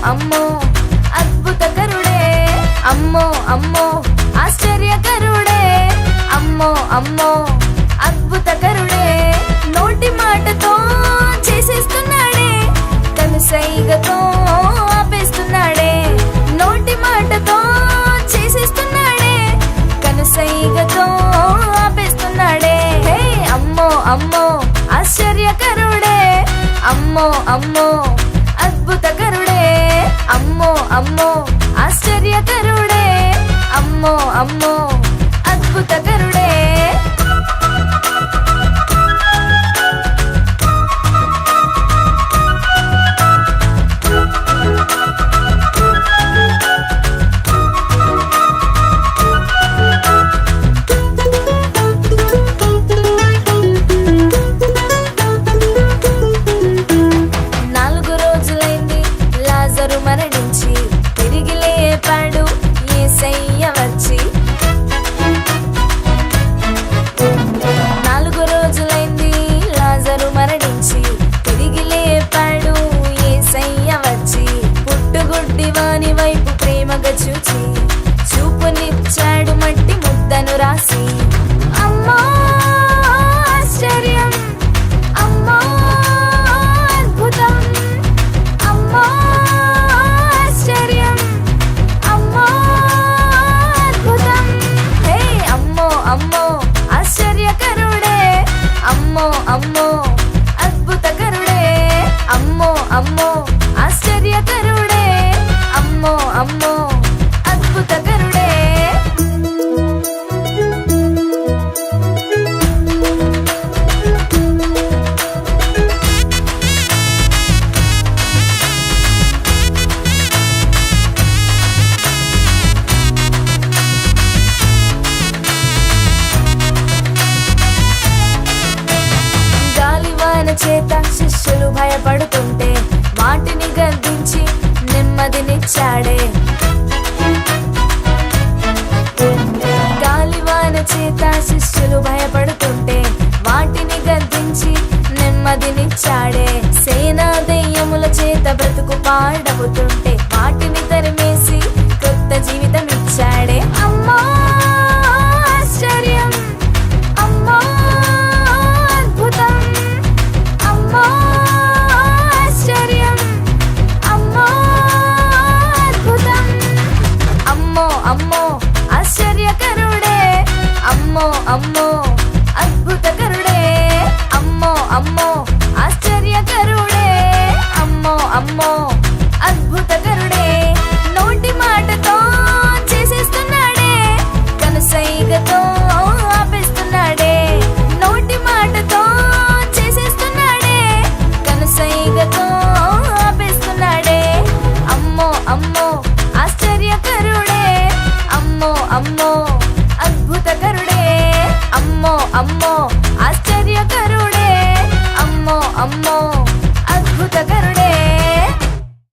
అమ్మో అద్భుతకరుడే, అమ్మో అమ్మో ఆశ్చర్యకరుడే, అమ్మో అమ్మో అద్భుతకరుడే. నోటి మాటతో చేసేస్తున్నాడే, కనుసైగతో ఆపేస్తున్నాడే. నోటి మాటతో చేసేస్తున్నాడే, కనుసైగతో ఆపేస్తున్నాడే. హే అమ్మో అమ్మో ఆశ్చర్యకరుడే, అమ్మో అమ్మో అద్భుతకరుడే, అమ్మో అమ్మో ఆశ్చర్యకరుడే, అమ్మో అమ్మో అద్భుతకరుడే. మరణించి తిరిగి లేపాడు యేసయ్య వచ్చి. 4 రోజులైంది లాజరు మరణించి తిరిగి లేపాడు యేసయ్య వచ్చి. పుట్టుగుడ్డి వాని వైపు ప్రేమగా చూచి చూపునిచ్చాడు మట్టి ముద్దను రాసి. అమ్మో ఆశ్చర్యం, అమ్మో అద్భుతం, అమ్మో అమ్మో ఆశ్చర్యకరుడే, అమ్మో అమ్మో అద్భుతకరుడే, అమ్మో అమ్మో ఆశ్చర్యకరుడే, అమ్మో అమ్మో అద్భుతకరుడే. చేత శిష్యులు భయపడుతుంటే వాటిని గద్దించి నెమ్మదినిచ్చాడే. గాలివాన చేత శిష్యులు భయపడుతుంటే వాటిని గద్దించి నెమ్మదినిచ్చాడే. సేనా దెయ్యముల చేత బ్రతుకు పాడవుతుంటే వాటిని తరిమేసి కొత్త జీవితం ఇచ్చాడే. అమ్మో ఆశ్చర్యం, అమ్మో అద్భుతం, అమ్మో ఆశ్చర్యం, అమ్మో అద్భుతం, అమ్మో అమ్మో ఆశ్చర్యకరుడే, అమ్మో అమ్మో